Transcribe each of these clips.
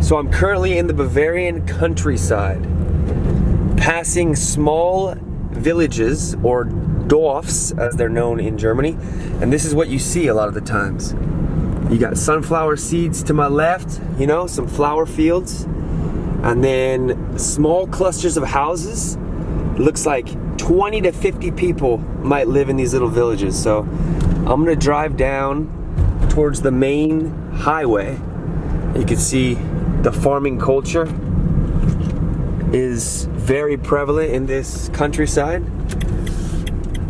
So I'm currently in the Bavarian countryside, passing small villages, or Dorfs as they're known in Germany, and this is what you see a lot of the times. You got sunflower seeds to my left, you know, some flower fields, and then small clusters of houses. It looks like 20 to 50 people might live in these little villages. So I'm gonna drive down towards the main highway. You can see the farming culture is very prevalent in this countryside.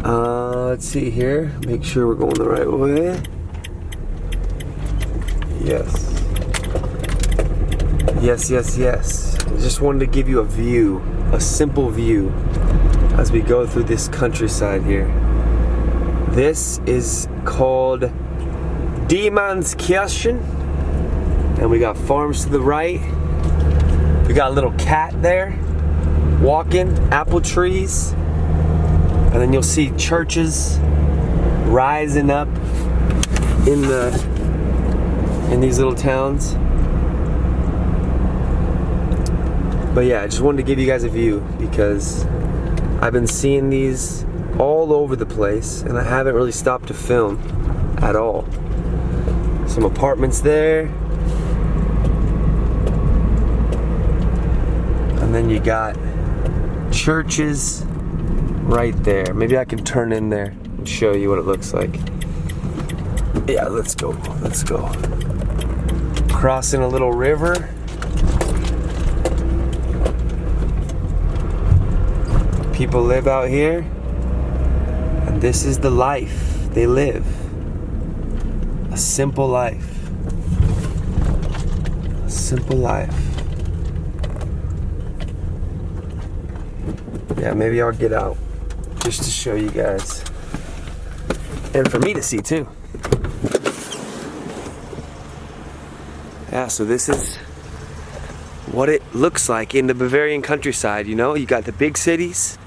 Let's see here, make sure we're going the right way. Yes. Yes, yes, yes. I just wanted to give you a view, a simple view, as we go through this countryside here. This is called Diemannskirchen, and we got farms to the right. We got a little cat there, walking, apple trees, and then you'll see churches rising up in these little towns. But yeah, I just wanted to give you guys a view because I've been seeing these all over the place and I haven't really stopped to film at all. Some apartments there. And then you got churches right there. Maybe I can turn in there and show you what it looks like. Yeah, let's go. Let's go. Crossing a little river. People live out here, and this is the life they live. A simple life. A simple life. Yeah, maybe I'll get out just to show you guys. And for me to see too. Yeah, so this is what it looks like in the Bavarian countryside, you know? You got the big cities.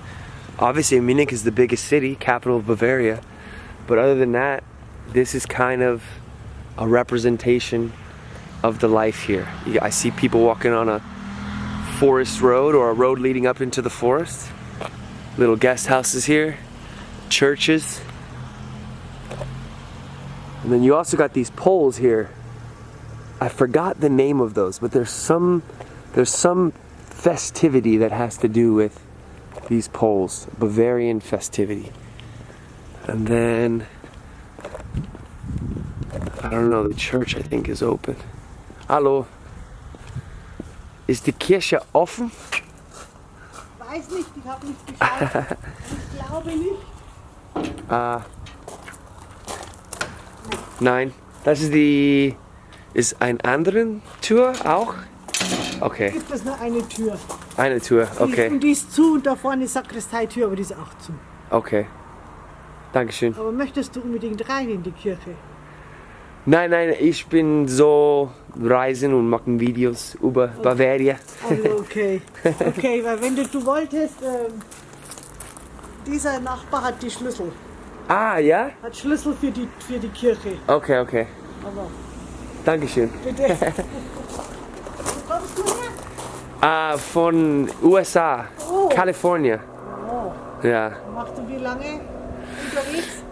Obviously Munich is the biggest city, capital of Bavaria. But other than that, this is kind of a representation of the life here. I see people walking on a forest road or a road leading up into the forest. Little guest houses here, churches. And then you also got these poles here. I forgot the name of those, but there's some festivity that has to do with these poles, Bavarian festivity. And then I don't know, the church I think is open. Hallo. Ist die Kirche offen? Weiß nicht, ich habe nicht geschaut. Ich glaube nicht. Nein. Das ist ein anderen Tür auch? Okay. Gibt es nur eine Tür. Eine Tür, okay. Und die ist zu und da vorne ist Sakristeitür, aber die ist auch zu. Okay. Dankeschön. Aber möchtest du unbedingt rein in die Kirche? Nein, ich bin so reisen und machen Videos über Bavaria. Also okay. Okay, weil wenn du wolltest, dieser Nachbar hat die Schlüssel. Ah, ja? Hat Schlüssel für die Kirche. Okay. Aber Dankeschön. bitte. Wo kommst du her? Von USA, Oh. Kalifornien. Oh. Ja. Machst du wie lange unterwegs?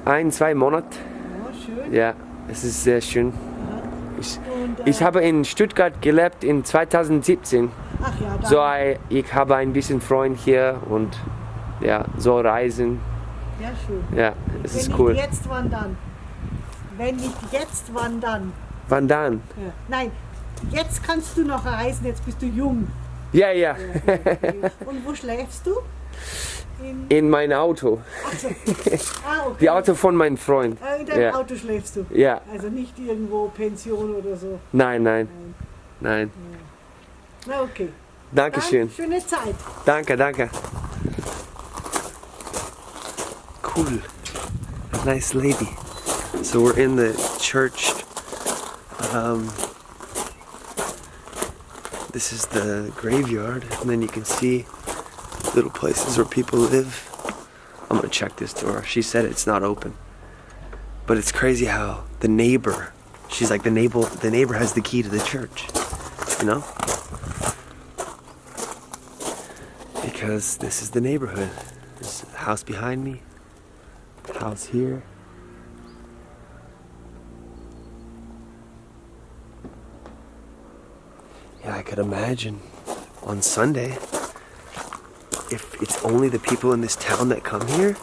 1-2 Monate. Oh, schön. Ja, es ist sehr schön. Und, Ich habe in Stuttgart gelebt in 2017. ach ja, da. So, ich habe ein bisschen Freund hier und ja, so reisen. Ja, schön. Ja, es Wenn ist nicht cool. jetzt, wann dann? Wenn nicht jetzt, wann dann? Wann dann? Ja. Nein, jetzt kannst du noch reisen, jetzt bist du jung. Ja. Und wo schläfst du? In mein Auto. Okay. Die Auto von meinem Freund. In deinem Ja. Auto schläfst du? Ja. Also nicht irgendwo Pension oder so? Nein. Na okay. Dankeschön. Dann schöne Zeit. Danke. Cool. A nice lady. So we're in the church. This is the graveyard, and then you can see little places where people live. I'm gonna check this door. She said it's not open. But it's crazy how the neighbor She's like, the neighbor has the key to the church, you know? Because this is the neighborhood. There's a house behind me, house here. Yeah, I could imagine on Sunday, if it's only the people in this town that come here,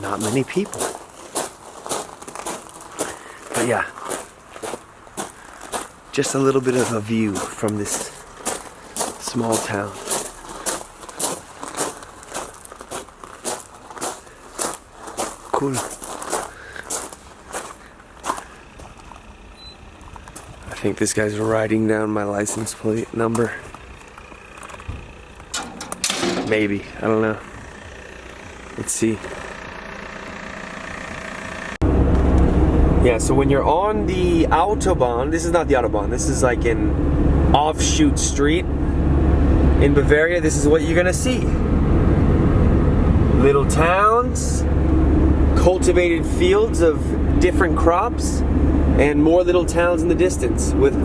not many people. But yeah, just a little bit of a view from this small town. Cool. I think this guy's writing down my license plate number. Maybe, I don't know. Let's see. Yeah, so when you're on the Autobahn, this is not the Autobahn, this is like an offshoot street in Bavaria, this is what you're gonna see. Little towns, cultivated fields of different crops, and more little towns in the distance with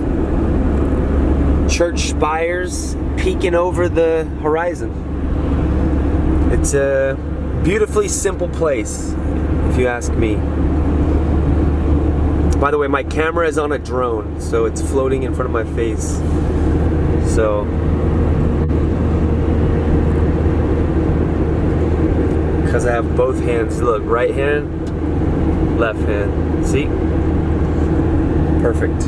church spires peeking over the horizon. It's a beautifully simple place, if you ask me. By the way, my camera is on a drone, so it's floating in front of my face. So, because I have both hands. Look, right hand, left hand. See? Perfect.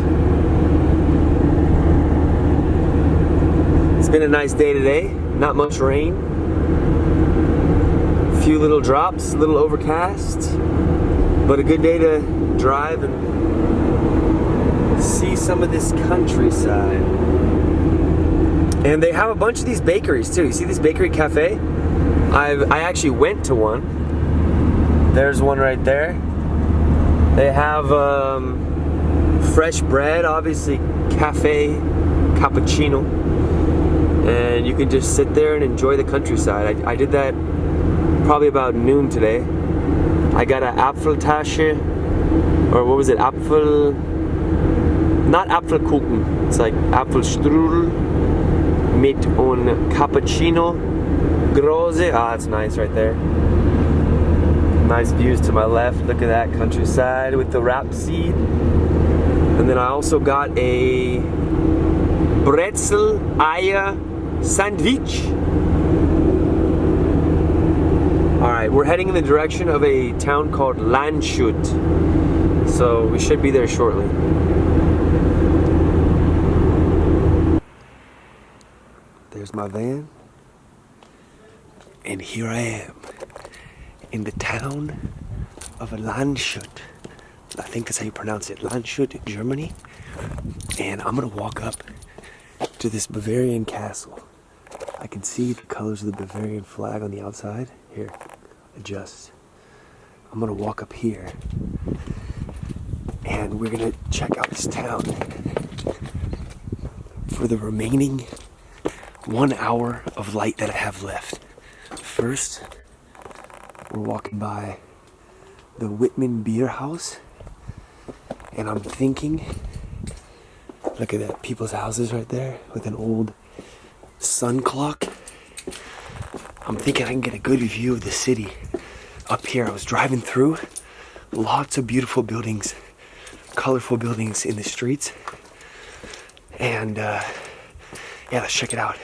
It's been a nice day today. Not much rain. A few little drops, a little overcast. But a good day to drive and see some of this countryside. And they have a bunch of these bakeries too. You see this bakery cafe? I actually went to one. There's one right there. They have fresh bread, obviously cafe cappuccino, and you can just sit there and enjoy the countryside. I did that probably about noon today. I got an Apfeltasche, or what was it? Not Apfelkuchen. It's like Apfelstrudel mit un cappuccino große. Ah, that's nice right there. Nice views to my left. Look at that countryside with the rapeseed. And then I also got a Brezel Eier sandwich. Alright, we're heading in the direction of a town called Landshut. So we should be there shortly. There's my van. And here I am in the town of Lanshut. I think that's how you pronounce it. Landshut, Germany. And I'm gonna walk up to this Bavarian castle. I can see the colors of the Bavarian flag on the outside. Here, adjust. I'm gonna walk up here and we're gonna check out this town for the remaining 1 hour of light that I have left. First, we're walking by the Whitman Beer House, and I'm thinking, look at that, people's houses right there with an old sun clock. I'm thinking I can get a good view of the city up here. I was driving through, lots of beautiful buildings, colorful buildings in the streets, and yeah, let's check it out.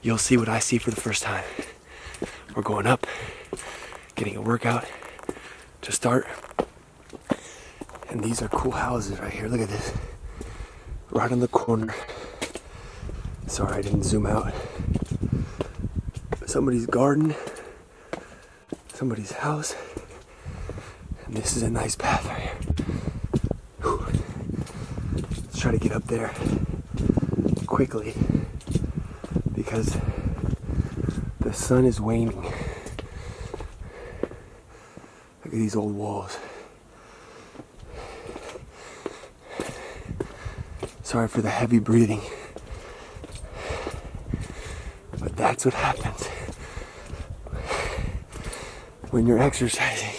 You'll see what I see for the first time. We're going up, getting a workout to start. And these are cool houses right here. Look at this. Right on the corner. Sorry, I didn't zoom out. Somebody's garden, somebody's house, and this is a nice path right here. Whew. Let's try to get up there quickly because the sun is waning. Look at these old walls. Sorry for the heavy breathing, but that's what happens when you're exercising.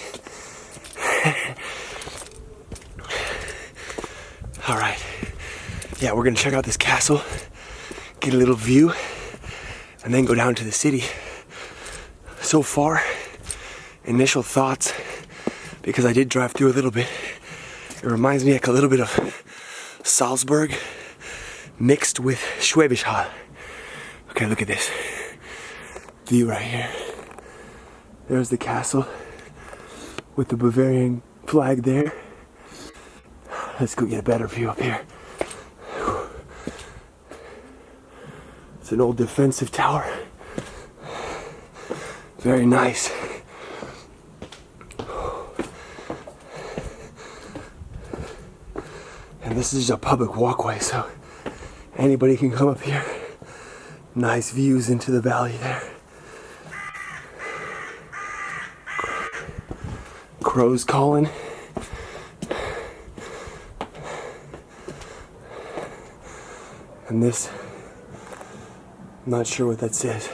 All right. Yeah, we're gonna check out this castle, get a little view, and then go down to the city. So far, initial thoughts, because I did drive through a little bit, it reminds me like a little bit of Salzburg mixed with Schwäbisch Hall. Okay, look at this view right here. There's the castle with the Bavarian flag there. Let's go get a better view up here. It's an old defensive tower. Very nice. And this is a public walkway, so anybody can come up here. Nice views into the valley there. Crows calling. And this, I'm not sure what that says.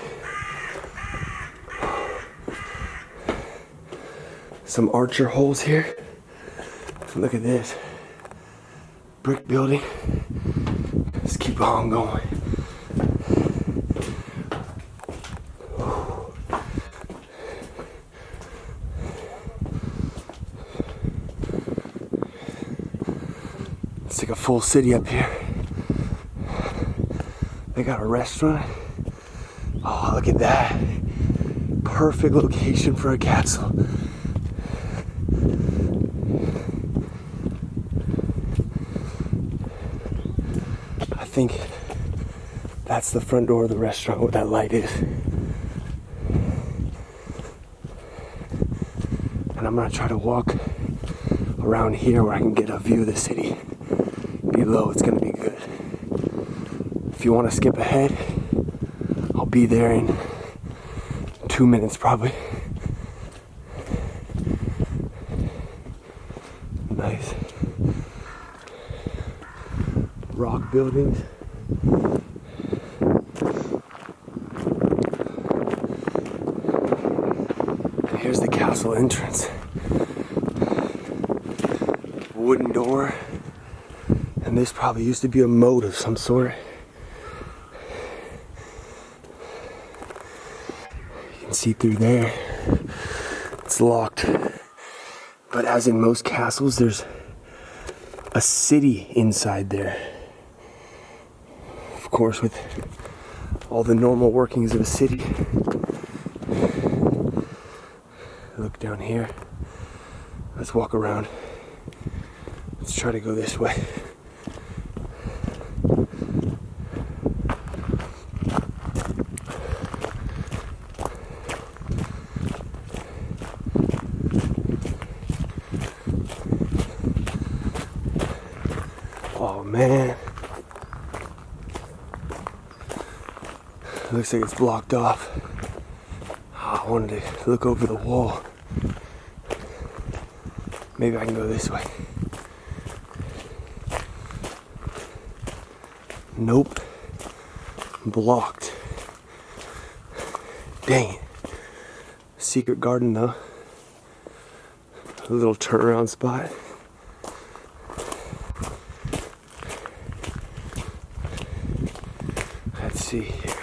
Some archer holes here. Look at this. Brick building. Let's keep on going. It's like a full city up here. They got a restaurant. Oh, look at that. Perfect location for a castle. I think that's the front door of the restaurant where that light is. And I'm gonna try to walk around here where I can get a view of the city. Below, it's gonna be good. If you want to skip ahead, I'll be there in 2 minutes probably. Nice rock buildings. Here's the castle entrance. Wooden door. And this probably used to be a moat of some sort. You can see through there. It's locked. But as in most castles, there's a city inside there. Of course, with all the normal workings of a city. Look down here. Let's walk around. Let's try to go this way. Oh man. Looks like it's blocked off. Oh, I wanted to look over the wall. Maybe I can go this way. Nope. Blocked. Dang it. Secret garden though. A little turnaround spot. Let's see here.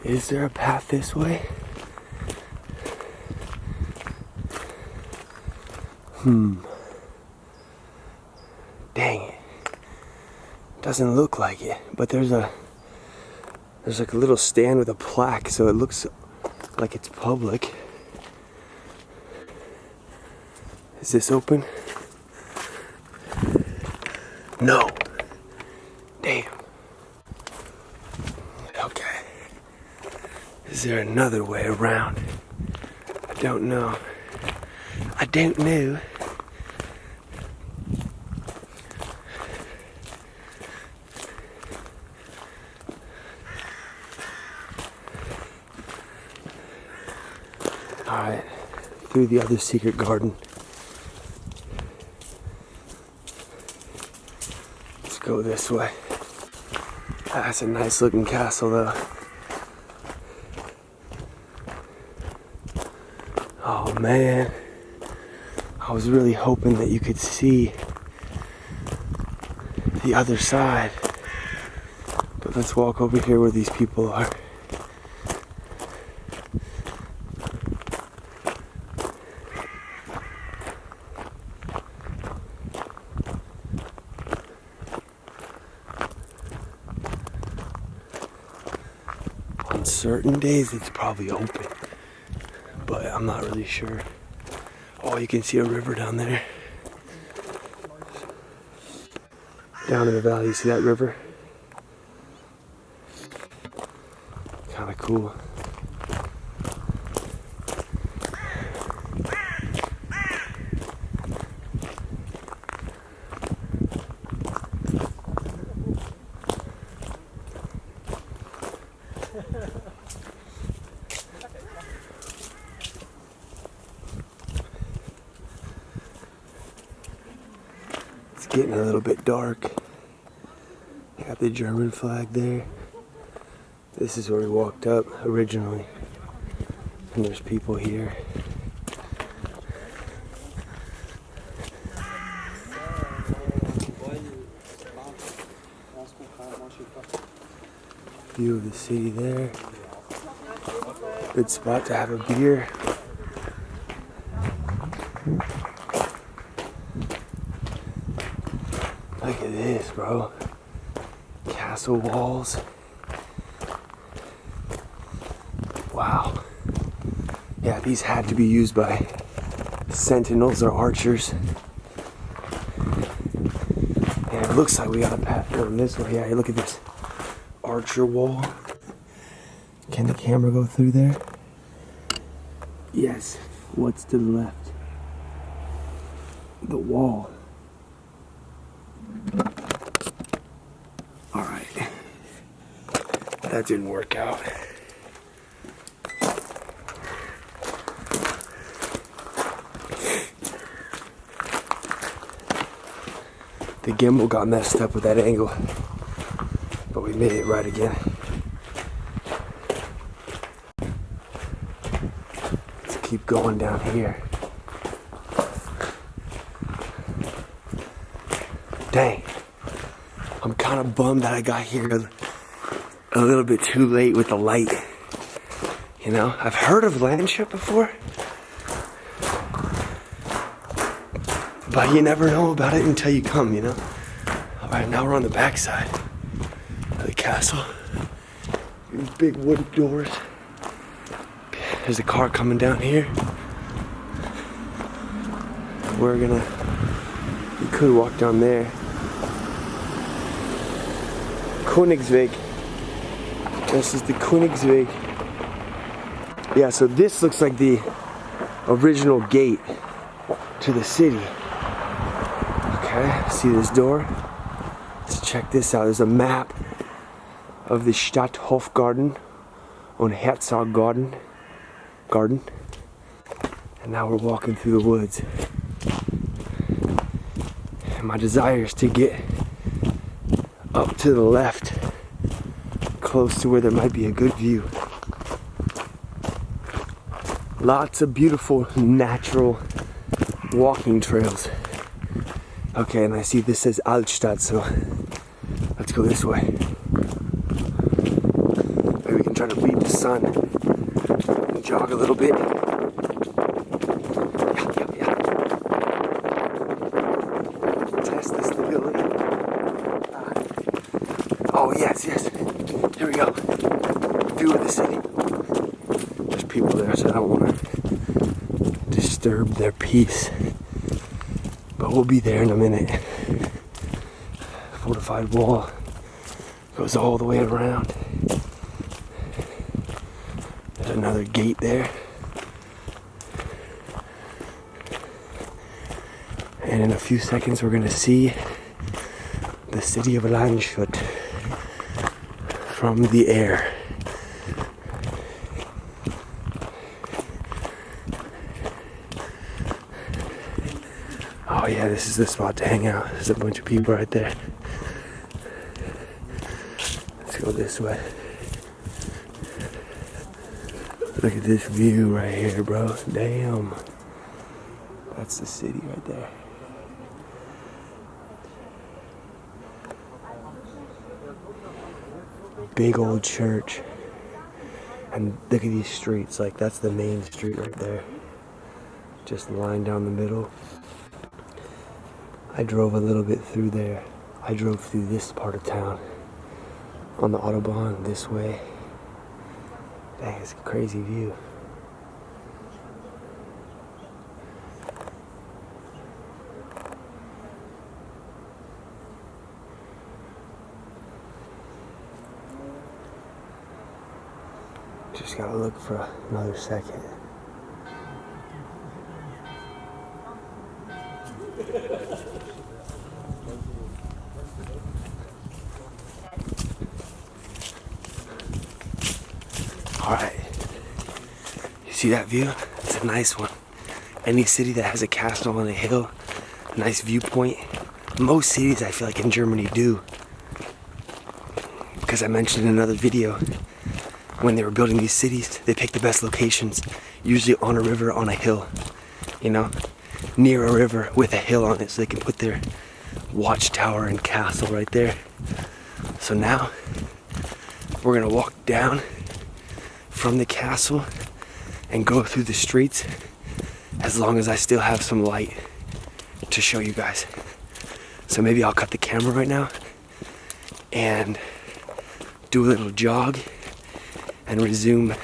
Is there a path this way? Dang it. Doesn't look like it, but there's like a little stand with a plaque, so it looks like it's public. Is this open? No. Damn. Okay. Is there another way around? I don't know. I don't know. Alright, through the other secret garden. Let's go this way. That's a nice looking castle though. Oh man. I was really hoping that you could see the other side. But let's walk over here where these people are. On certain days it's probably open, but I'm not really sure. Oh, you can see a river down there. Down in the valley, you see that river? Kind of cool. It's getting a little bit dark. Got the German flag there. This is where we walked up originally. And there's people here. View of the city there. Good spot to have a beer. Look at this, bro. Castle walls. Wow. Yeah, these had to be used by sentinels or archers. And it looks like we got a path going this way. Yeah, look at this archer wall. Can the camera go through there? Yes. What's to the left? The wall. Alright. That didn't work out. The gimbal got messed up with that angle, but we made it right again. Let's keep going down here. Dang. I'm kind of bummed that I got here a little bit too late with the light. You know, I've heard of Landshut before, but you never know about it until you come, you know? Alright, now we're on the backside of the castle. These big wooden doors. There's a car coming down here. We could walk down there. Königsweg. This is the Königsweg. Yeah, so this looks like the original gate to the city. Okay, see this door? Let's check this out. There's a map of the Stadthofgarten and Herzoggarten. And now we're walking through the woods. And my desire is to get up to the left, close to where there might be a good view. Lots of beautiful natural walking trails. Okay, and I see this says Altstadt, so let's go this way. Maybe we can try to beat the sun and jog a little bit. Yeah. Test the stability. Oh, yes. Here we go. View of the city. There's people there, so I don't want to disturb their peace. But we'll be there in a minute. Fortified wall goes all the way around. There's another gate there. And in a few seconds we're going to see the city of Lanshut from the air. Oh yeah, this is the spot to hang out. There's a bunch of people right there. Let's go this way. Look at this view right here, bro. Damn. That's the city right there. Big old church. And look at these streets, like that's the main street right there. Just lined down the middle. I drove a little bit through there. I drove through this part of town on the Autobahn this way. Dang, it's a crazy view. Just gotta look for another second. Alright. You see that view? It's a nice one. Any city that has a castle on a hill, a nice viewpoint. Most cities I feel like in Germany do. Because I mentioned in another video, when they were building these cities, they picked the best locations, usually on a river, on a hill, you know, near a river with a hill on it, so they can put their watchtower and castle right there. So now, we're gonna walk down from the castle and go through the streets, as long as I still have some light to show you guys. So maybe I'll cut the camera right now and do a little jog and resume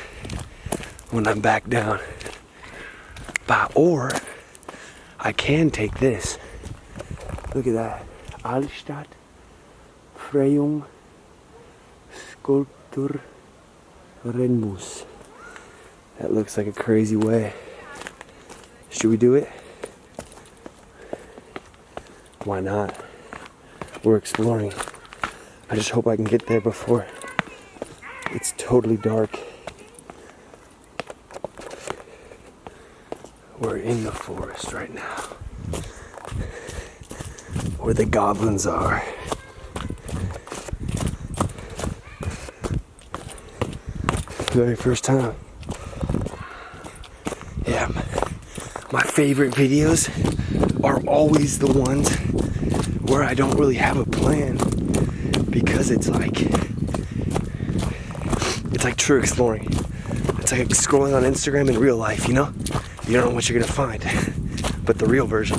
when I'm back down. Or I can take this. Look at that. Altstadt, Freyung, Skulptur, Renmus. That looks like a crazy way. Should we do it? Why not? We're exploring. I just hope I can get there before it's totally dark. We're in the forest right now, where the goblins are. Very first time. Yeah, my favorite videos are always the ones where I don't really have a plan, because it's like true exploring. It's like scrolling on Instagram in real life, you know? You don't know what you're gonna find, but the real version.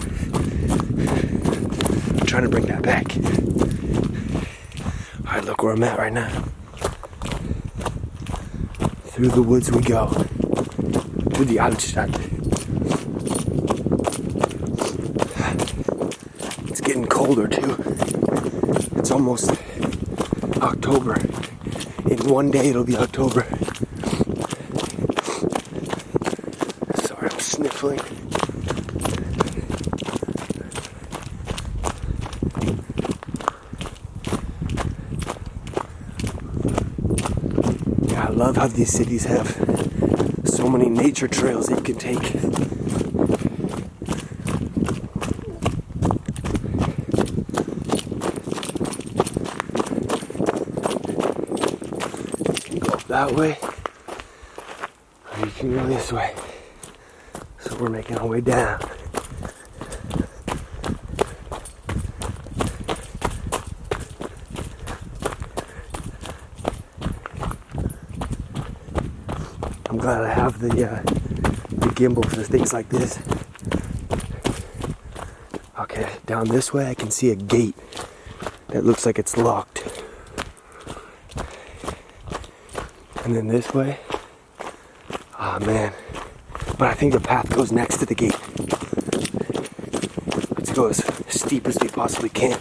I'm trying to bring that back. Alright, look where I'm at right now. Through the woods we go, to the Altstadt. It's getting colder too. It's almost October. In one day it'll be October. Sorry, I'm sniffling. Yeah, I love how these cities have so many nature trails that you can take. That way, or you can go this way. So we're making our way down. I'm glad I have the gimbal for things like this. Okay, down this way I can see a gate that looks like it's locked. And then this way, oh man, but I think the path goes next to the gate. Let's go as steep as we possibly can.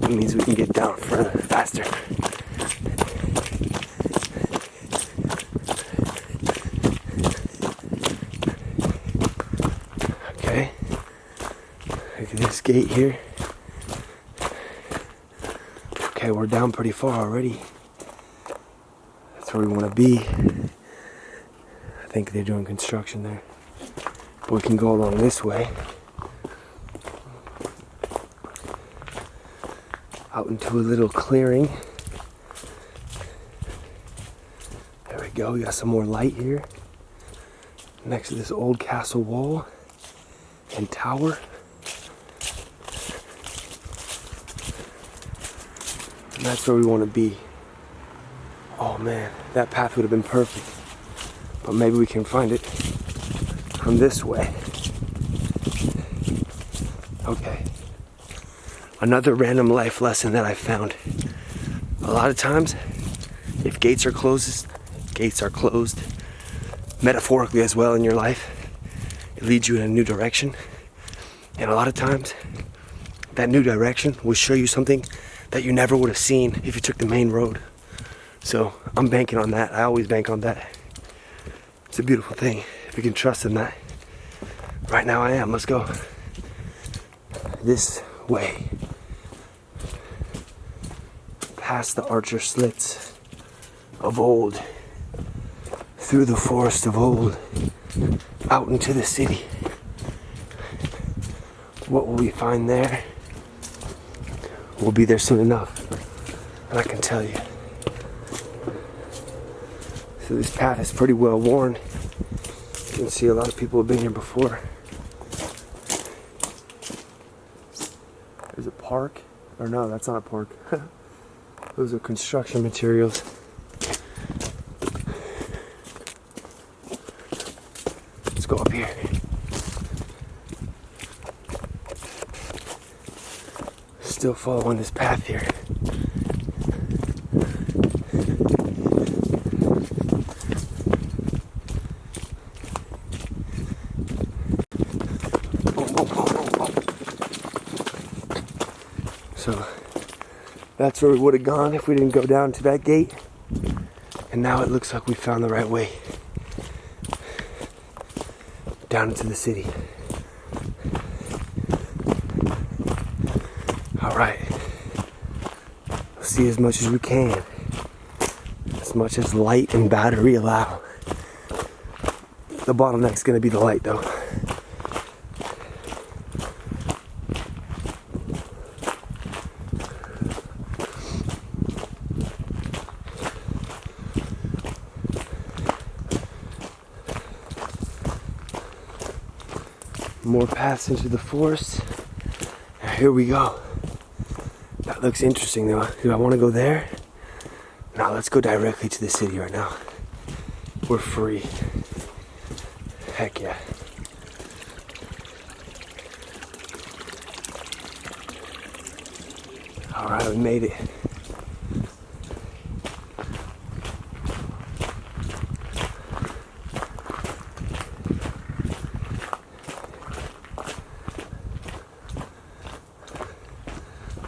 It means we can get down further, faster. Okay, look at this gate here. Okay, we're down pretty far already. That's where we want to be. I think they're doing construction there. But we can go along this way. Out into a little clearing. There we go, we got some more light here. Next to this old castle wall. and tower. And that's where we want to be. Oh man, that path would have been perfect. But maybe we can find it from this way. Okay. Another random life lesson that I found. A lot of times, if gates are closed, metaphorically as well in your life, it leads you in a new direction. And a lot of times, that new direction will show you something that you never would have seen if you took the main road. So I'm banking on that. I always bank on that. It's a beautiful thing if you can trust in that. Right now I am. Let's go this way. Past the archer slits of old, through the forest of old, out into the city. What will we find there? We'll be there soon enough, and I can tell you. So this path is pretty well worn. You can see a lot of people have been here before. There's a park, or no, that's not a park. Those are construction materials. Let's go up here. Still following this path here. Boom, boom, boom, boom, boom. So that's where we would have gone if we didn't go down to that gate. And now it looks like we found the right way. Down into the city. Alright. Let's see as much as we can. As much as light and battery allow. The bottleneck's gonna be the light though. More paths into the forest. Here we go. That looks interesting though. Do I want to go there? No, let's go directly to the city right now. We're free. Heck yeah. Alright, we made it.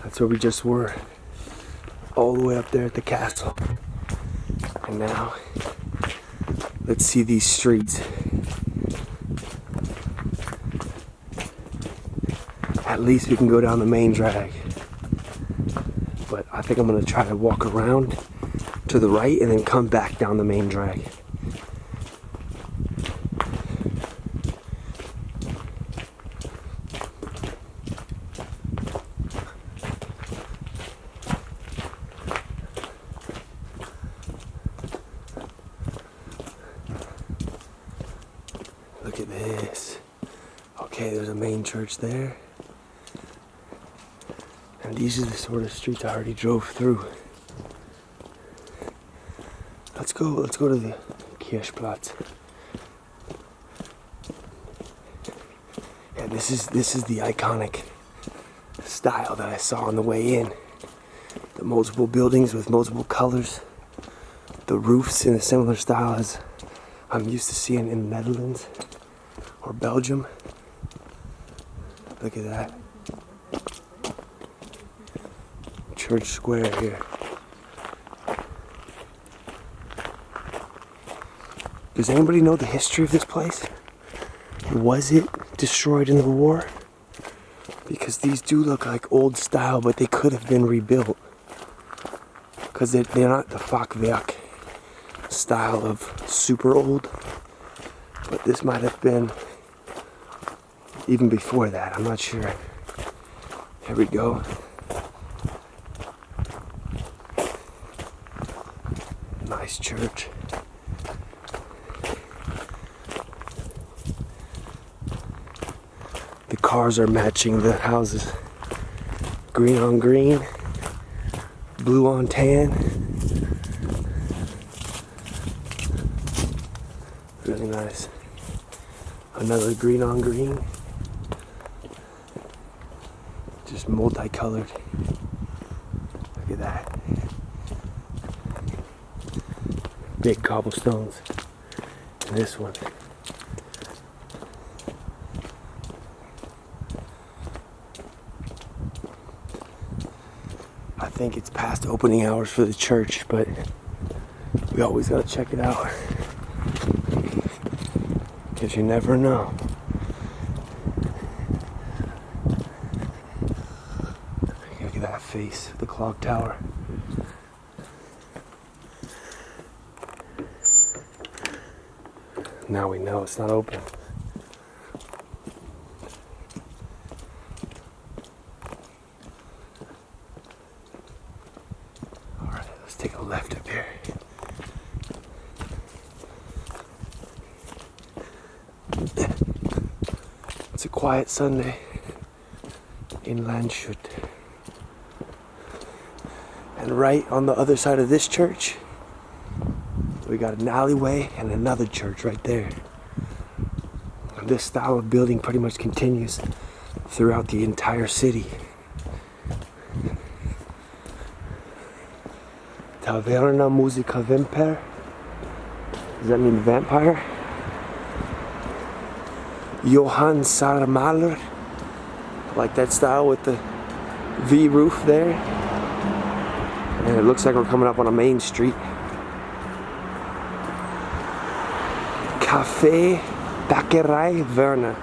That's where we just were, all the way up there at the castle. And now, let's see these streets. At least we can go down the main drag. But I think I'm gonna try to walk around to the right and then come back down the main drag. Look at this. Okay, there's a main church there. And these are the sort of streets I already drove through. Let's go to the Kirchplatz. Yeah, this is the iconic style that I saw on the way in. The multiple buildings with multiple colors. The roofs in a similar style as I'm used to seeing in the Netherlands or Belgium. Look at that. Church Square here. Does anybody know the history of this place? Was it destroyed in the war? Because these do look like old style, but they could have been rebuilt. Because they're not the Fachwerk style of super old. But this might have been even before that. I'm not sure. Here we go. Nice church. cars are matching the houses. Green on green, blue on tan. Really nice. Another green on green. Just multicolored. Look at that. Big cobblestones. And this one. I think it's past opening hours for the church, but we always gotta check it out. Because you never know. Look at that face, the clock tower. Now we know it's not open. Alright, let's take a left up here. It's a quiet Sunday in Landshut. And right on the other side of this church, we got an alleyway and another church right there. And this style of building pretty much continues throughout the entire city. Taverna Musica Vampire. Does that mean vampire? Johann Sarmaler. Like that style with the V roof there. And it looks like we're coming up on a main street. Café Bäckerei Werner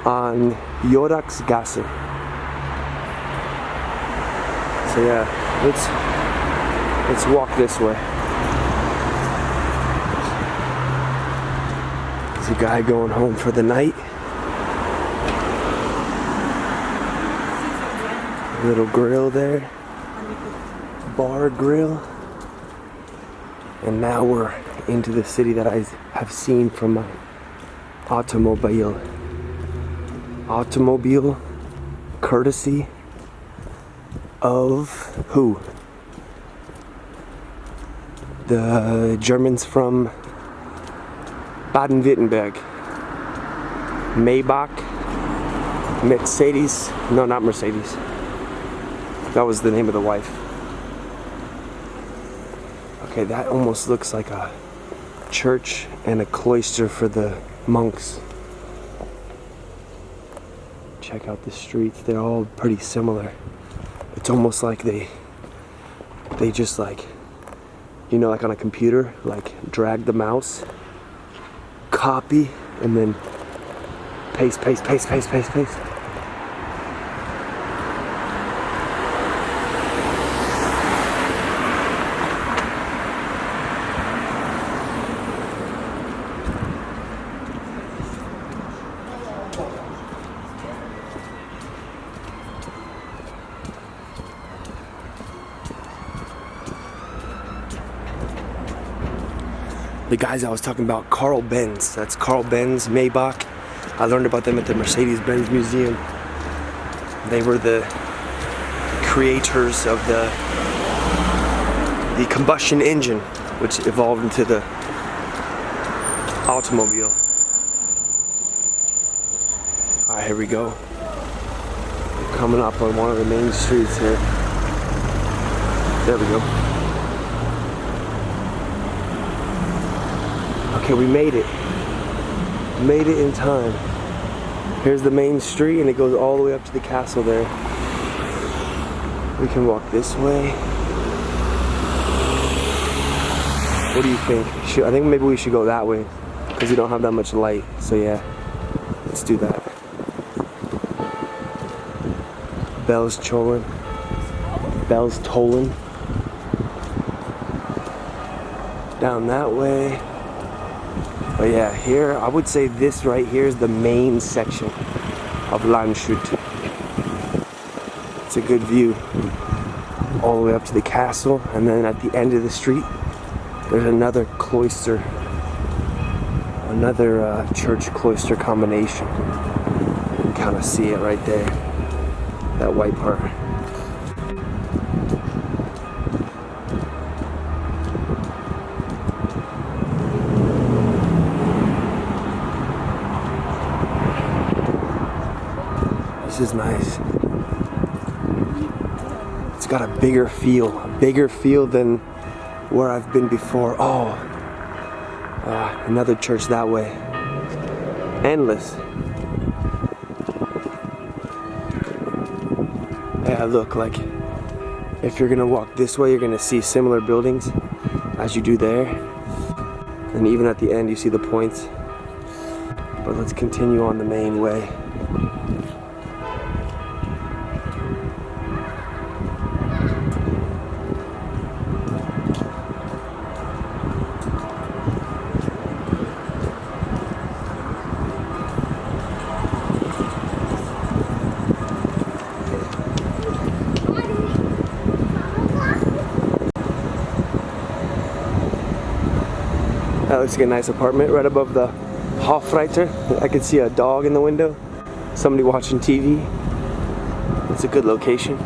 on Trausnitz Castle. So yeah, let's walk this way. There's a guy going home for the night. A little grill there. Bar grill. And now we're into the city that I have seen from my automobile courtesy of who? The Germans from Baden-Württemberg. Maybach, Mercedes, no, not Mercedes. That was the name of the wife. Okay, that almost looks like a church and a cloister for the monks. Check out the streets, they're all pretty similar. It's almost like they just like, you know, like on a computer, like drag the mouse, copy, and then paste. The guys I was talking about, Carl Benz. That's Carl Benz, Maybach. I learned about them at the Mercedes-Benz Museum. They were the creators of the combustion engine, which evolved into the automobile. Alright, here we go. We're coming up on one of the main streets here. There we go. Okay, we made it. Made it in time. Here's the main street and it goes all the way up to the castle there. We can walk this way. What do you think? I think maybe we should go that way because we don't have that much light. So yeah, let's do that. Bells tolling. Bells tolling. Down that way. But yeah, here, I would say this right here is the main section of Lanshut. It's a good view. All the way up to the castle, and then at the end of the street, there's another cloister. Another church cloister combination. kind of see it right there, that white part. This is nice. It's got a bigger feel than where I've been before. Oh, another church that way. Endless. Yeah, look, like if you're gonna walk this way, you're gonna see similar buildings as you do there. And even at the end, you see the points. But let's continue on the main way. That looks like a nice apartment right above the Hofreiter. I can see a dog in the window. Somebody watching TV. It's a good location.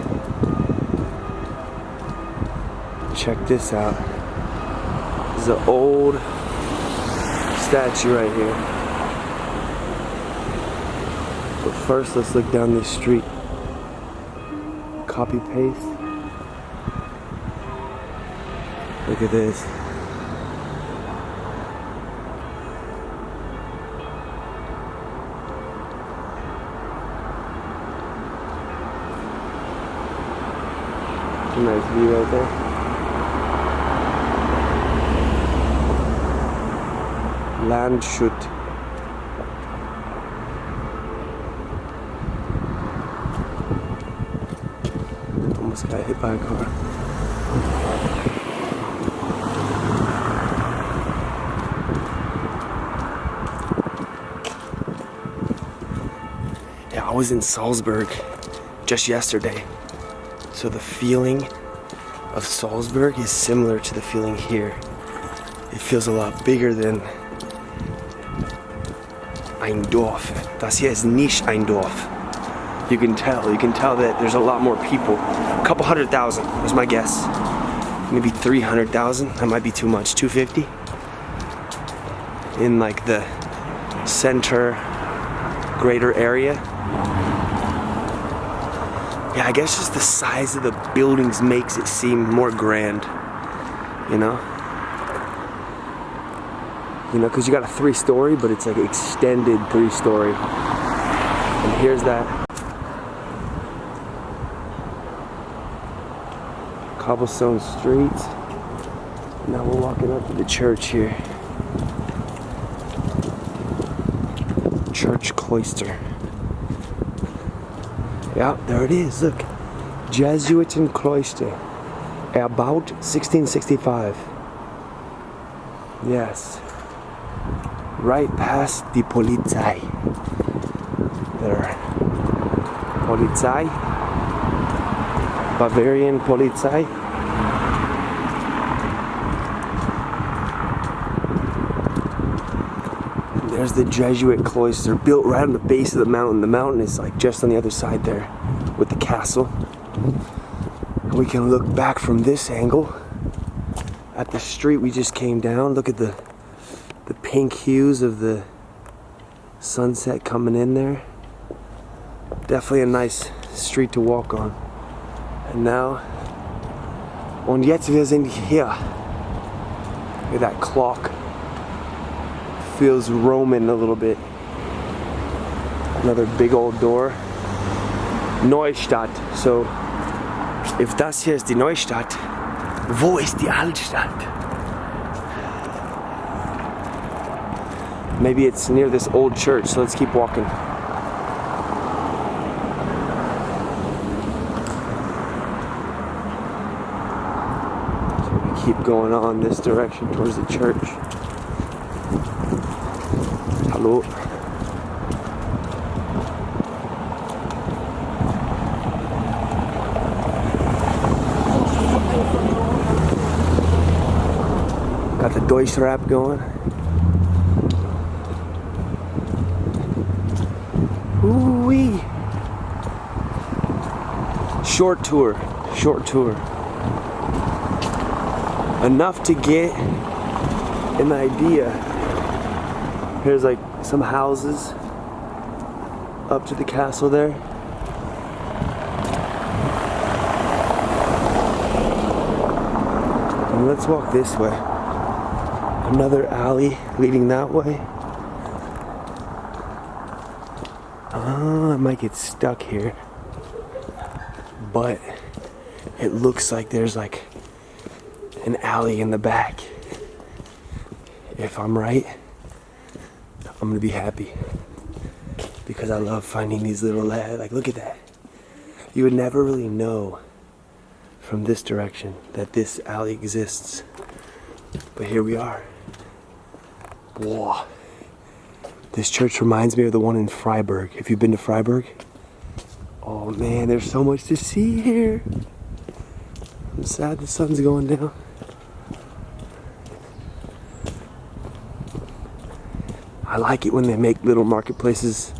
Check this out. This is an old statue right here. But first, let's look down this street. Copy paste. Look at this. A nice view right there. Landshut. Almost got hit by a car. Yeah, I was in Salzburg just yesterday. So the feeling of Salzburg is similar to the feeling here. It feels a lot bigger than ein Dorf. Das hier ist nicht ein Dorf. You can tell that there's a lot more people. A couple 100,000 is my guess. Maybe 300,000, that might be too much. 250? In like the center, greater area. Yeah, I guess just the size of the buildings makes it seem more grand, you know? You know, because you got a 3-story, but it's like extended 3-story. And here's that cobblestone streets. Now we're walking up to the church here. Church cloister. Yeah, there it is, look. Jesuiten Cloister. About 1665. Yes. Right past the Polizei. There. Polizei. Bavarian Polizei. There's the Jesuit cloister built right on the base of the mountain. The mountain is like just on the other side there with the castle. We can look back from this angle at the street we just came down. Look at the pink hues of the sunset coming in there. Definitely a nice street to walk on. And now, und jetzt wir sind hier. Look at that clock. Feels Roman a little bit. Another big old door. Neustadt. So, if das hier ist die Neustadt, wo ist die Altstadt? Maybe it's near this old church, so let's keep walking. So we keep going on this direction towards the church. Hello. Got the Deutsch rap going. Ooh-wee. Short tour. Enough to get an idea. Here's like some houses up to the castle there. And let's walk this way. Another alley leading that way. I might get stuck here, but it looks like there's like an alley in the back. If I'm right, I'm gonna be happy because I love finding these little like look at that. You would never really know from this direction that this alley exists, but here we are. Whoa. This church reminds me of the one in Freiburg. Have you been to Freiburg? Oh man, there's so much to see here. I'm sad the sun's going down. I like it when they make little marketplaces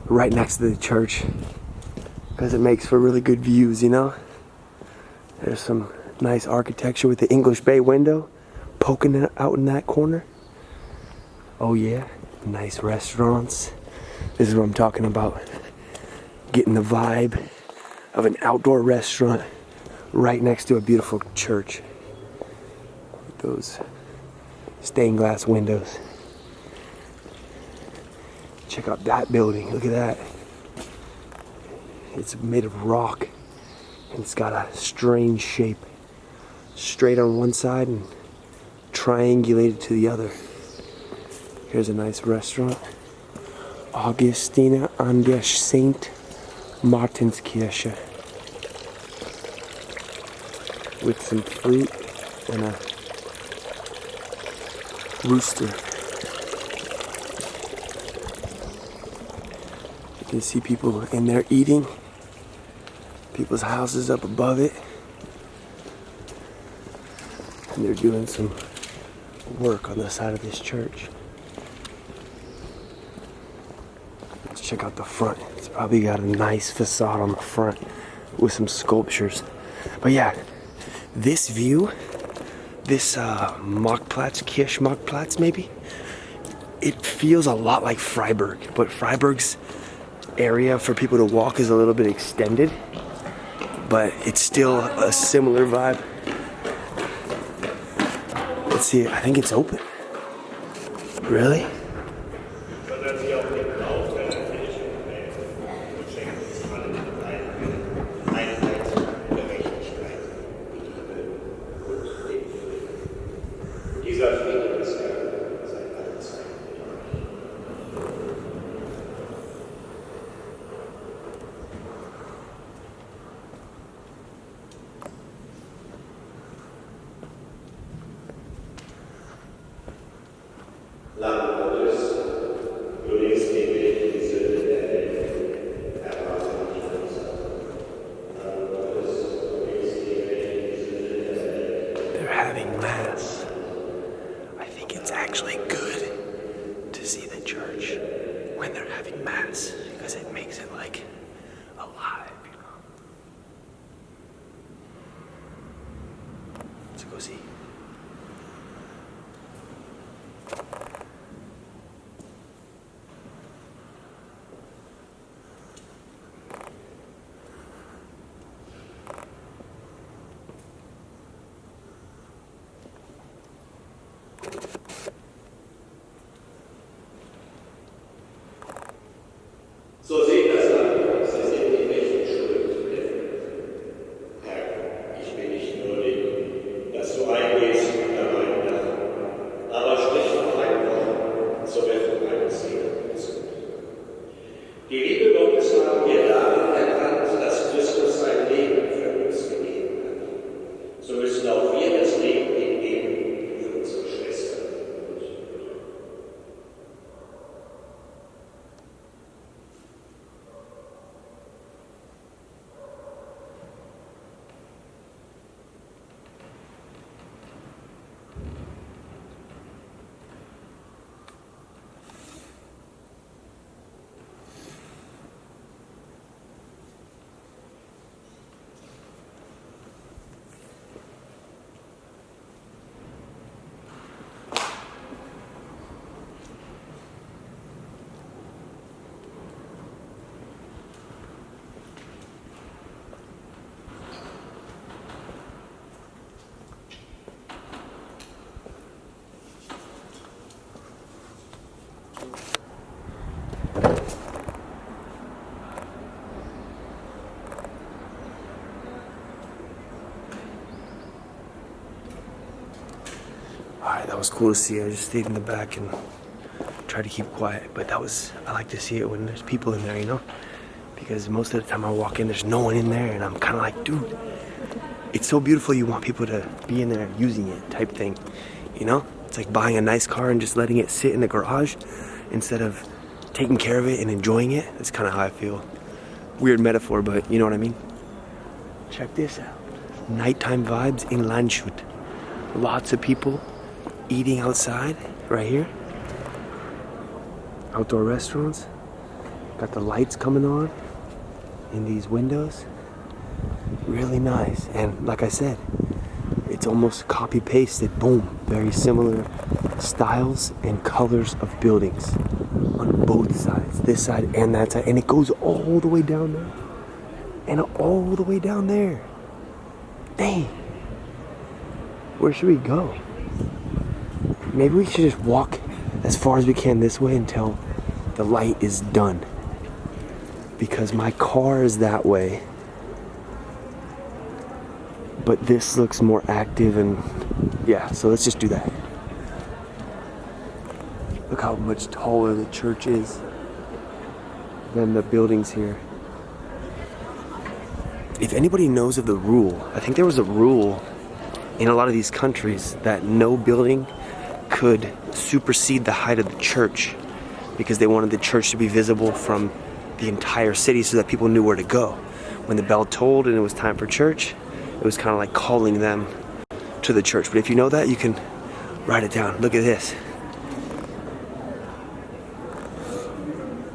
right next to the church because it makes for really good views, you know? There's some nice architecture with the English bay window poking out in that corner. Oh yeah, nice restaurants. This is what I'm talking about. Getting the vibe of an outdoor restaurant right next to a beautiful church with those stained glass windows. Check out that building, look at that. It's made of rock and it's got a strange shape. Straight on one side and triangulated to the other. Here's a nice restaurant. Augustina an der St. Martinskirche. With some fruit and a rooster. You can see people in there eating. People's houses up above it. And they're doing some work on the side of this church. Let's check out the front. It's probably got a nice facade on the front with some sculptures. But yeah, this view, this Marktplatz maybe, it feels a lot like Freiburg, but Freiburg's area for people to walk is a little bit extended, but it's still a similar vibe. Let's see, I think it's open. Really? So seht das an, Sie sind die Rechten schuld. Herr, ich bin nicht würdig, dass du eingehst. That was cool to see. I just stayed in the back and tried to keep quiet. But I like to see it when there's people in there, you know? Because most of the time I walk in, there's no one in there, and I'm kind of like, dude, it's so beautiful, you want people to be in there using it type thing, you know? It's like buying a nice car and just letting it sit in the garage instead of taking care of it and enjoying it. That's kind of how I feel. Weird metaphor, but you know what I mean? Check this out. Nighttime vibes in Landshut. Lots of people eating outside right here. Outdoor restaurants. Got the lights coming on in these windows. Really nice. And like I said, it's almost copy pasted. Boom. Very similar styles and colors of buildings on both sides. This side and that side. And it goes all the way down there. And all the way down there. Dang. Where should we go? Maybe we should just walk as far as we can this way until the light is done. Because my car is that way. But this looks more active and yeah, so let's just do that. Look how much taller the church is than the buildings here. If anybody knows of the rule, I think there was a rule in a lot of these countries that no building could supersede the height of the church because they wanted the church to be visible from the entire city so that people knew where to go. When the bell tolled and it was time for church, it was kind of like calling them to the church. But if you know that, you can write it down. Look at this.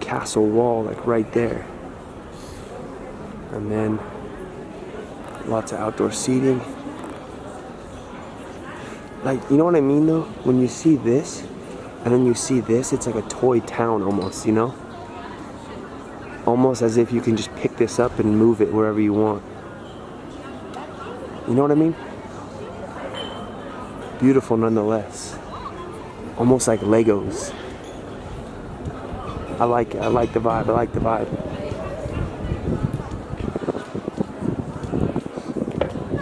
Castle wall, like right there. And then lots of outdoor seating. Like, you know what I mean though? When you see this, and then you see this, it's like a toy town almost, you know? Almost as if you can just pick this up and move it wherever you want. You know what I mean? Beautiful nonetheless. Almost like Legos. I like it. I like the vibe. I like the vibe.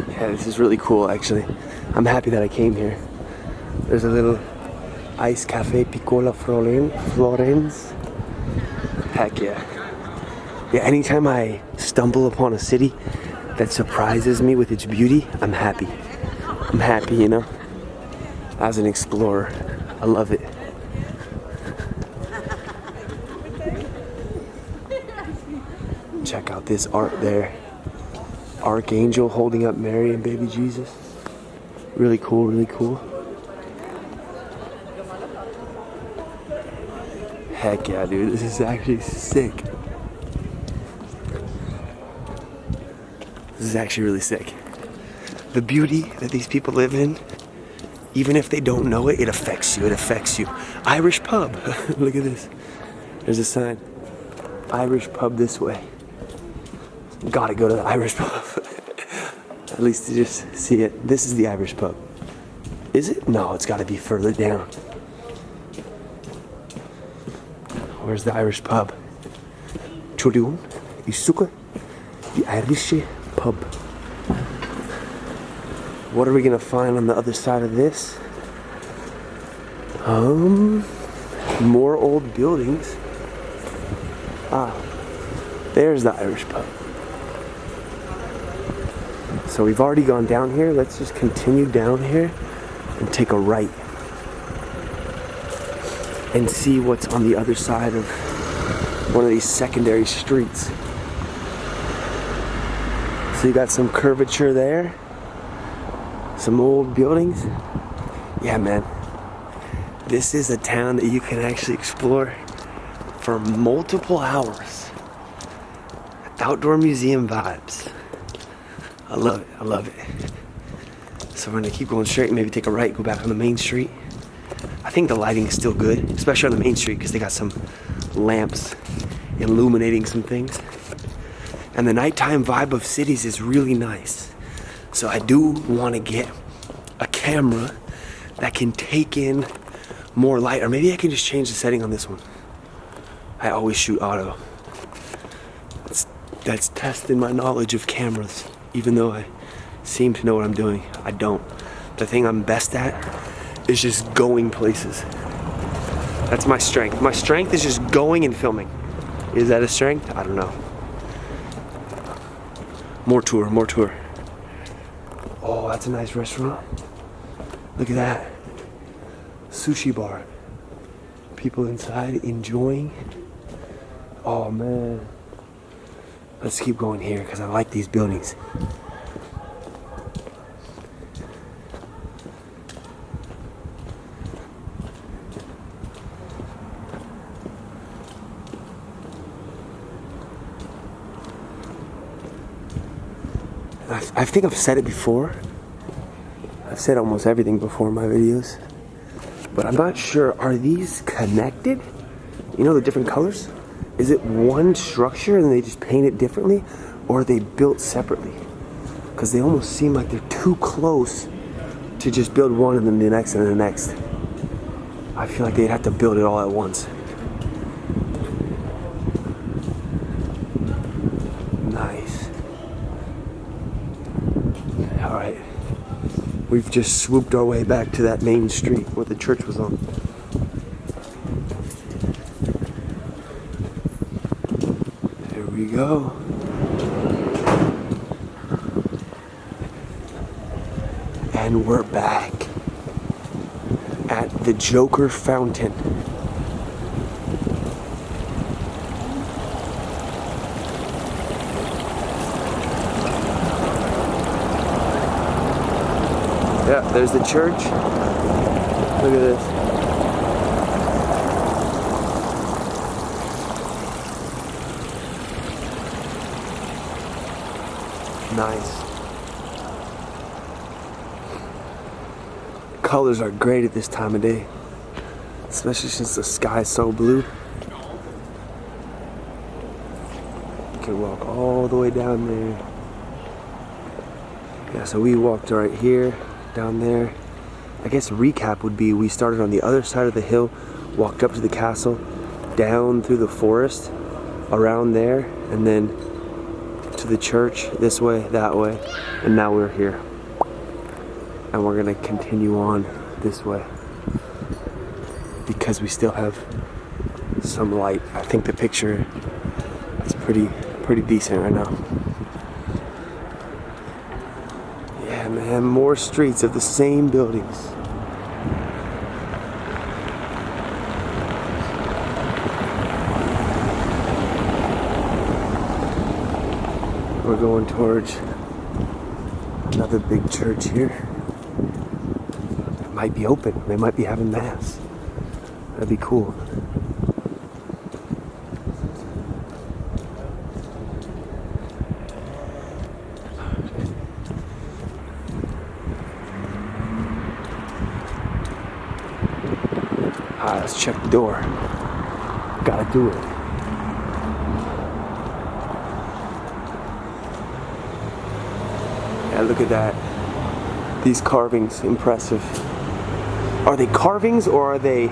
Yeah, this is really cool actually. I'm happy that I came here. There's a little Ice Cafe Piccola Florence. Heck yeah. Yeah, anytime I stumble upon a city that surprises me with its beauty, I'm happy. I'm happy, you know? As an explorer, I love it. Check out this art there. Archangel holding up Mary and baby Jesus. Really cool, really cool. Heck yeah, dude, this is actually sick. This is actually really sick. The beauty that these people live in, even if they don't know it, it affects you. It affects you. Irish pub. Look at this. There's a sign. Irish pub this way. Gotta go to the Irish pub. At least to just see it. This is the Irish pub. Is it? No, it's gotta be further down. Where's the Irish pub? Chodiun, Isuka, the Irish pub. What are we gonna find on the other side of this? More old buildings. Ah, there's the Irish pub. So we've already gone down here. Let's just continue down here and take a right and see what's on the other side of one of these secondary streets. So you got some curvature there, some old buildings. Yeah, man. This is a town that you can actually explore for multiple hours. Outdoor museum vibes. I love it, I love it. So we're gonna keep going straight and maybe take a right, go back on the main street. I think the lighting is still good, especially on the main street because they got some lamps illuminating some things. And the nighttime vibe of cities is really nice. So I do want to get a camera that can take in more light, or maybe I can just change the setting on this one. I always shoot auto. That's testing my knowledge of cameras, even though I seem to know what I'm doing. I don't. The thing I'm best at is just going places. That's my strength. My strength is just going and filming. Is that a strength? I don't know. More tour, more tour. Oh, that's a nice restaurant. Look at that. Sushi bar. People inside enjoying. Oh man. Let's keep going here because I like these buildings. I think I've said it before. I've said almost everything before in my videos. But I'm not sure, are these connected? You know the different colors? Is it one structure and they just paint it differently? Or are they built separately? Because they almost seem like they're too close to just build one and then the next and then the next. I feel like they'd have to build it all at once. Nice. Alright. We've just swooped our way back to that main street where the church was on. There we go. And we're back at the Joker Fountain. Yeah, there's the church. Look at this. Nice. Colors are great at this time of day, especially since the sky is so blue. You can walk all the way down there. Yeah, so we walked right here, down there. I guess recap would be we started on the other side of the hill, walked up to the castle, down through the forest, around there, and then to the church, this way, that way, and now we're here. And we're gonna continue on this way because we still have some light. I think the picture is pretty decent right now. Yeah, man, more streets of the same buildings. We're going towards another big church here. It might be open. They might be having mass. That'd be cool. Alright, let's check the door. Gotta do it. Yeah, look at that. These carvings, impressive. Are they carvings or are they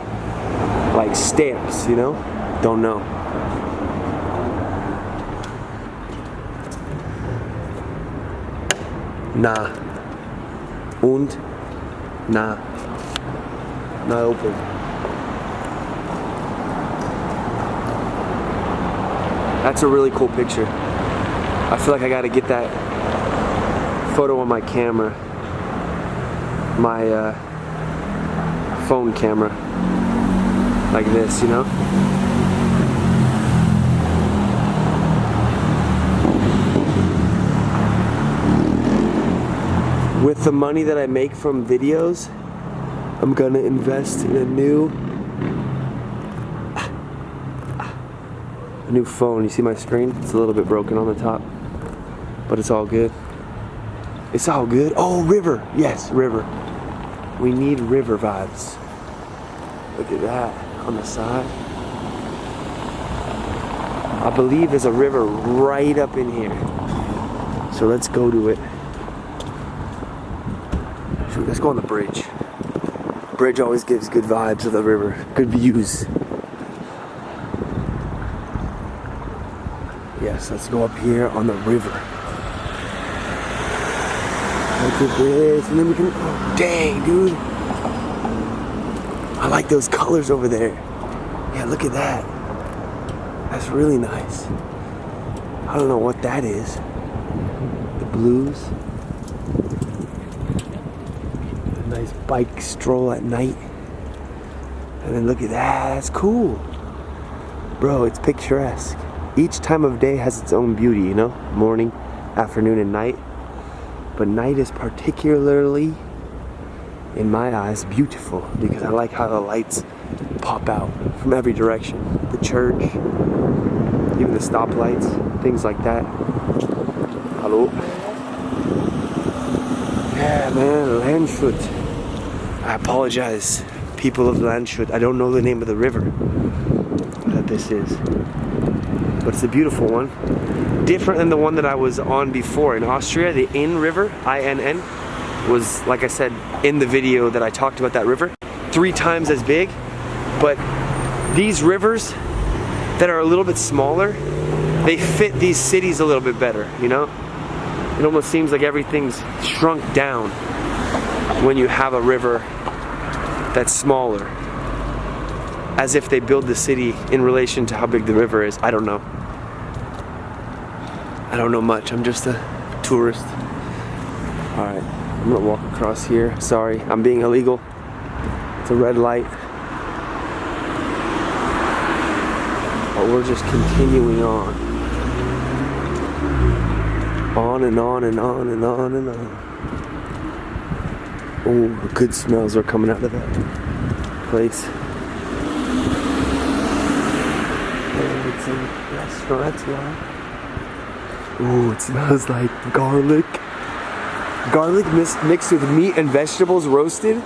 like stamps, you know? Don't know. Nah. Und? Nah. Not open. That's a really cool picture. I feel like I gotta get that photo on my camera. My phone camera. Like this, you know? With the money that I make from videos, I'm gonna invest in a new phone. You see my screen? It's a little bit broken on the top, but it's all good. It's all good. Oh, river. Yes, river. We need river vibes. Look at that on the side. I believe there's a river right up in here. So let's go to it. Let's go on the bridge. Bridge always gives good vibes of the river. Good views. Yes, let's go up here on the river. Look at this, and then we can, oh, dang, dude. I like those colors over there. Yeah, look at that. That's really nice. I don't know what that is. The blues. A nice bike stroll at night. And then look at that. That's cool. Bro, it's picturesque. Each time of day has its own beauty, you know? Morning, afternoon, and night. But night is particularly, in my eyes, beautiful because I like how the lights pop out from every direction. The church, even the stoplights, things like that. Hello? Yeah, man, Landshut. I apologize, people of Landshut. I don't know the name of the river that this is, but it's a beautiful one. Different than the one that I was on before in Austria. The Inn River, I-N-N, was, like I said in the video that I talked about that river, 3 times as big. But these rivers that are a little bit smaller, they fit these cities a little bit better, you know? It almost seems like everything's shrunk down when you have a river that's smaller. As if they build the city in relation to how big the river is. I don't know. I don't know much. I'm just a tourist. Alright, I'm gonna walk across here. Sorry, I'm being illegal. It's a red light. But we're just continuing on. On and on and on and on and on. Oh, the good smells are coming out of that place. And it's a restaurant, that's why. Ooh, it smells like garlic. Garlic mixed with meat and vegetables roasted.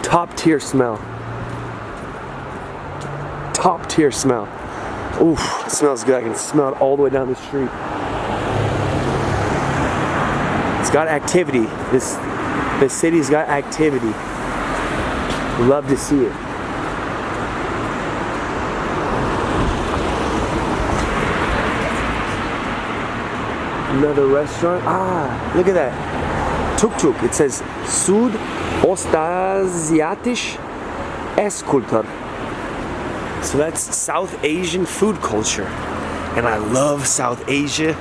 Top tier smell. Top tier smell. Ooh, it smells good. I can smell it all the way down the street. It's got activity. This city's got activity. Love to see it. Another restaurant. Ah, look at that. Tuk-tuk. It says Südostasiatisch Esskultur. So that's South Asian food culture. And I love South Asia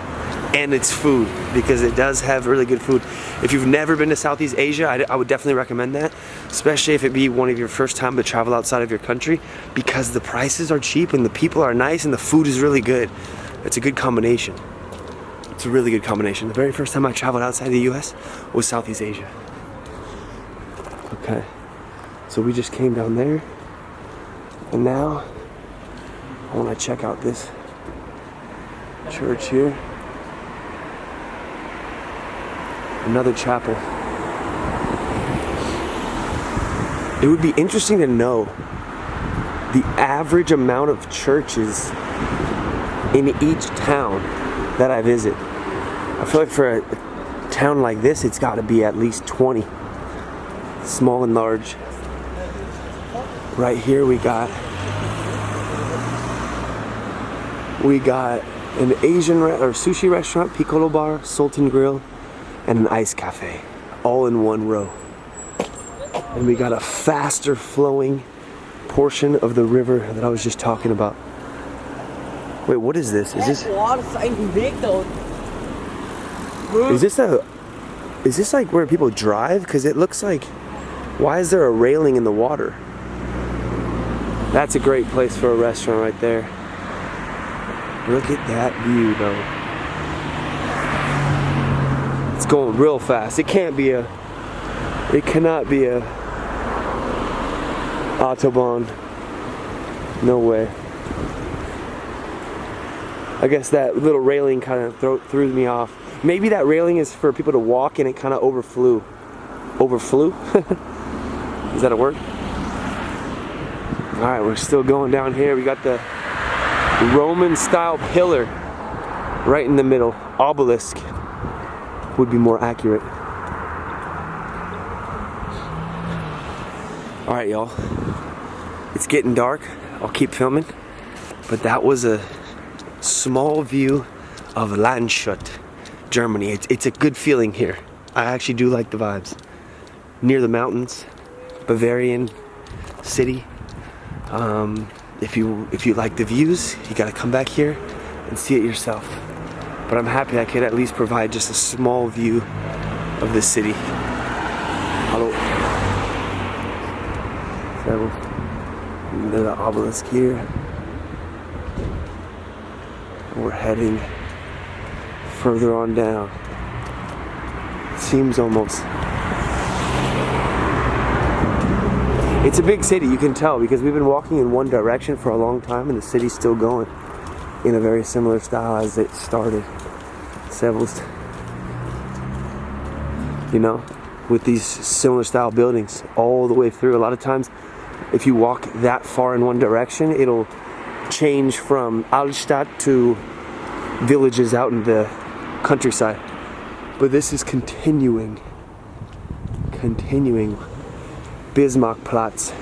and its food because it does have really good food. If you've never been to Southeast Asia, I would definitely recommend that, especially if it be one of your first time to travel outside of your country, because the prices are cheap and the people are nice and the food is really good. It's a good combination. It's a really good combination. The very first time I traveled outside the US was Southeast Asia. Okay, so we just came down there, and now I want to check out this church here. Another chapel. It would be interesting to know the average amount of churches in each town that I visit. I feel like for a town like this, it's got to be at least 20, small and large. Right here we got an Asian or sushi restaurant, Piccolo Bar, Sultan Grill, and an ice cafe, all in one row. And we got a faster flowing portion of the river that I was just talking about. Wait, what is this? Is this like where people drive? Because it looks like, why is there a railing in the water? That's a great place for a restaurant right there. Look at that view though. It's going real fast. It cannot be a Autobahn. No way. I guess that little railing kind of threw me off. Maybe that railing is for people to walk and it kind of overflew. Overflew? Is that a word? Alright, we're still going down here. We got the Roman style pillar right in the middle. Obelisk would be more accurate. Alright, y'all. It's getting dark. I'll keep filming. But that was a small view of Landshut, Germany. It's a good feeling here. I actually do like the vibes. Near the mountains, Bavarian city. If you like the views, you gotta come back here and see it yourself. But I'm happy I could at least provide just a small view of the city. Hello. There's an obelisk here. We're heading further on down. Seems almost. It's a big city, you can tell, because we've been walking in one direction for a long time and the city's still going in a very similar style as it started. You know, with these similar style buildings all the way through. A lot of times, if you walk that far in one direction, it'll change from altstadt to villages out in the countryside. But this is continuing. Bismarck Platz.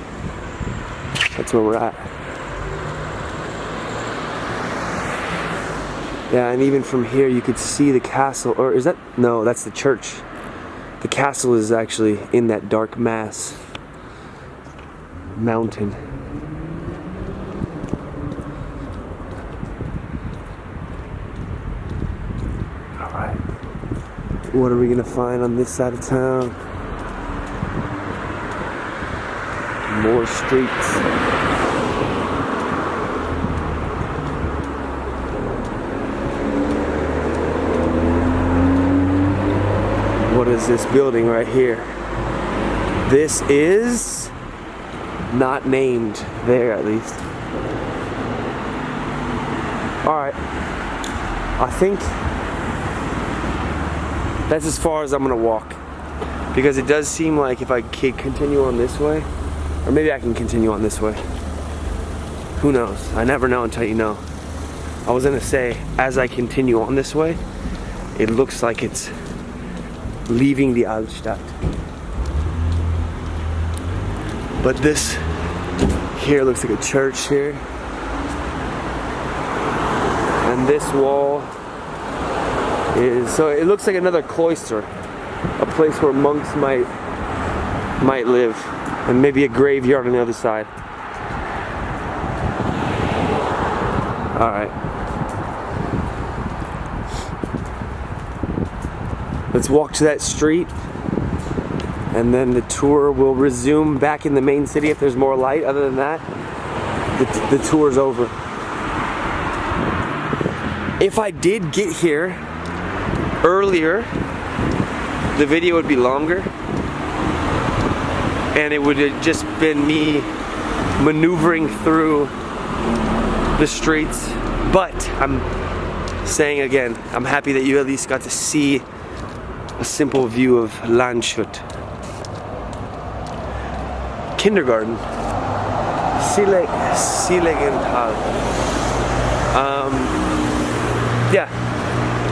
That's where we're at. Yeah, and even from here you could see the castle, or is that, no, that's the church. The castle is actually in that dark mass mountain. All right, what are we gonna find on this side of town? More streets. What is this building right here? This is not named there, at least. Alright. I think that's as far as I'm gonna walk. Because it does seem like if I continue on this way, or maybe I can continue on this way. Who knows? I never know until you know. I was gonna say, as I continue on this way, it looks like it's leaving the altstadt. But this here looks like a church here. And this wall is, so it looks like another cloister. A place where monks might live. And maybe a graveyard on the other side. Alright. Let's walk to that street, and then the tour will resume back in the main city if there's more light. Other than that, the tour's over. If I did get here earlier, the video would be longer, and it would have just been me maneuvering through the streets. But I'm saying again, I'm happy that you at least got to see a simple view of Lanshut. Kindergarten. Silegenthal. Yeah.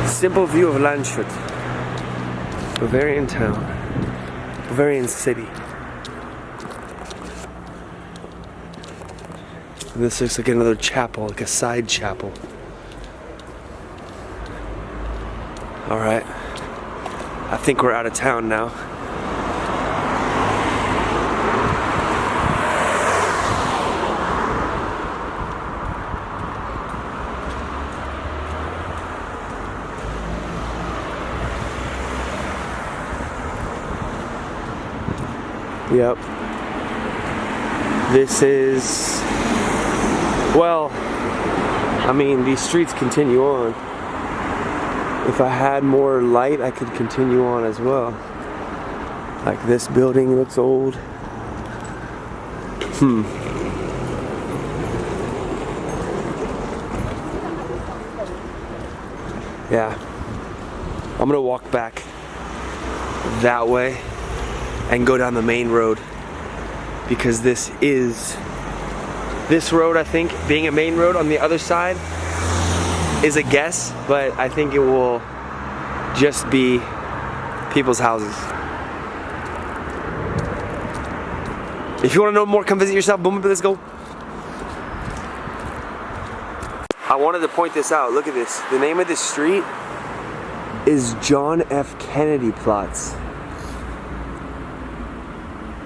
Simple view of Lanshut. Bavarian town. Bavarian city. And this looks like another chapel, like a side chapel. Alright. I think we're out of town now. Yep. This is, well, I mean, these streets continue on. If I had more light, I could continue on as well. Like this building looks old. Yeah. I'm gonna walk back that way and go down the main road, because this road, I think, being a main road on the other side is a guess, but I think it will just be people's houses. If you want to know more, come visit yourself. Boom, let's go. I wanted to point this out. Look at this. The name of this street is John F. Kennedy Platz.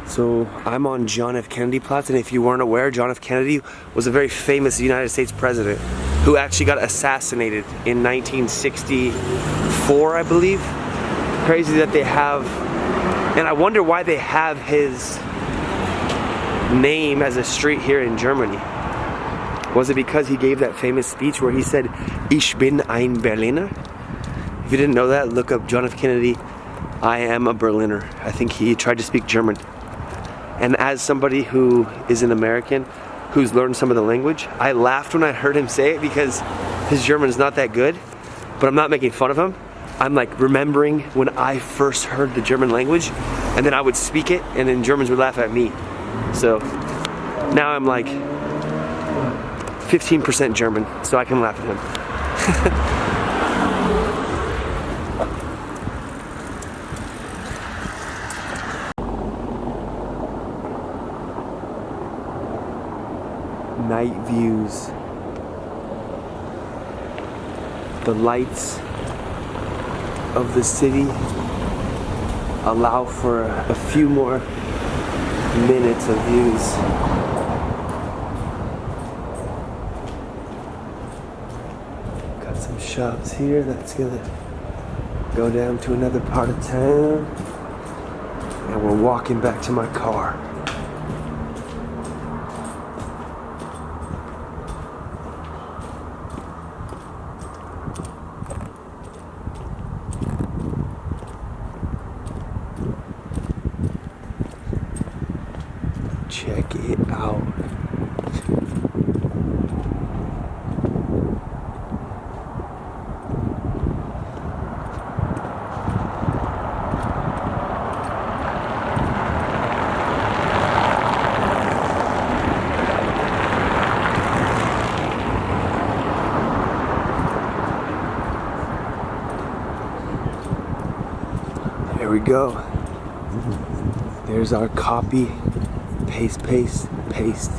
So I'm on John F. Kennedy Platz, and if you weren't aware, John F. Kennedy was a very famous United States president who actually got assassinated in 1964, I believe. Crazy that they have, and I wonder why they have his name as a street here in Germany. Was it because he gave that famous speech where he said, "Ich bin ein Berliner"? If you didn't know that, look up John F. Kennedy, I am a Berliner. I think he tried to speak German. And as somebody who is an American, who's learned some of the language, I laughed when I heard him say it because his German is not that good, but I'm not making fun of him. I'm like remembering when I first heard the German language, and then I would speak it, and then Germans would laugh at me. So now I'm like 15% German, so I can laugh at him. Night views. The lights of the city allow for a few more minutes of views. Got some shops here. That's gonna go down to another part of town, and we're walking back to my car. Check it out. There we go. There's our copy. Paste, paste, paste.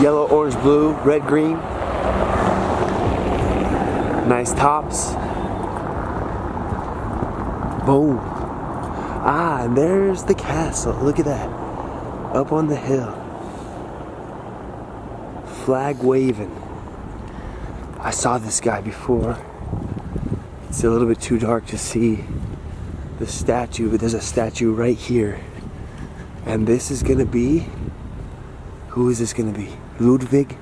Yellow, orange, blue, red, green. Nice tops. Boom. Ah, and there's the castle. Look at that. Up on the hill. Flag waving. I saw this guy before. It's a little bit too dark to see the statue, but there's a statue right here. And this is gonna be, who is this gonna be? Ludwig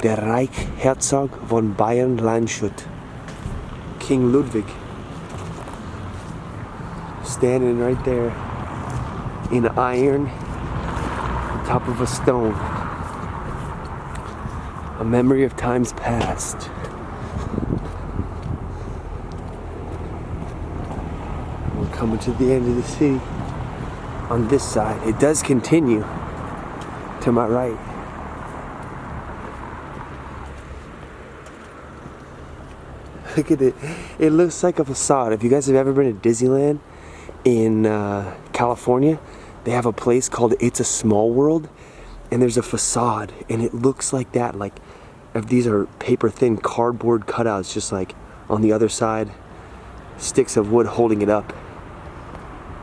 der Reich Herzog von Bayern Landshut. King Ludwig. Standing right there in iron on top of a stone. A memory of times past. Coming to the end of the city on this side. It does continue to my right. Look at it. It looks like a facade. If you guys have ever been to Disneyland in California, they have a place called It's a Small World, and there's a facade, and it looks like that. Like if these are paper thin cardboard cutouts, just like on the other side, sticks of wood holding it up.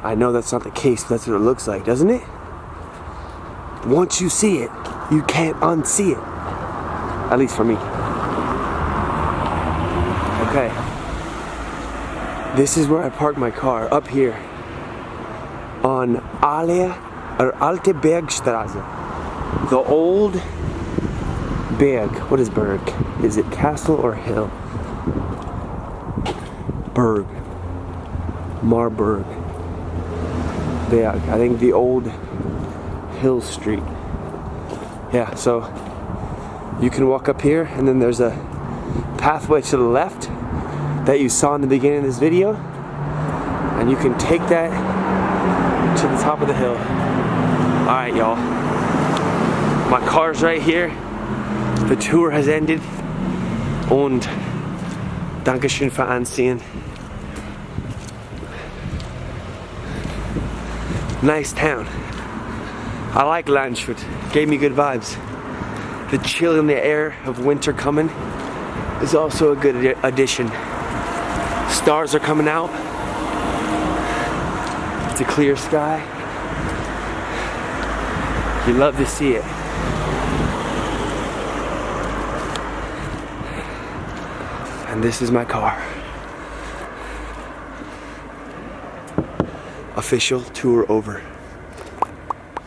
I know that's not the case, but that's what it looks like, doesn't it? Once you see it, you can't unsee it. At least for me. Okay. This is where I parked my car, up here. On Alte Bergstraße. The old Berg. What is Berg? Is it castle or hill? Berg. Marburg. Yeah, I think the old Hill Street. Yeah, so you can walk up here, and then there's a pathway to the left that you saw in the beginning of this video, and you can take that to the top of the hill. Alright, y'all. My car's right here. The tour has ended. Und Dankeschön für Ansehen. Nice town. I like Landshut. Gave me good vibes. The chill in the air of winter coming is also a good addition. Stars are coming out. It's a clear sky. You love to see it. And this is my car. Official tour over.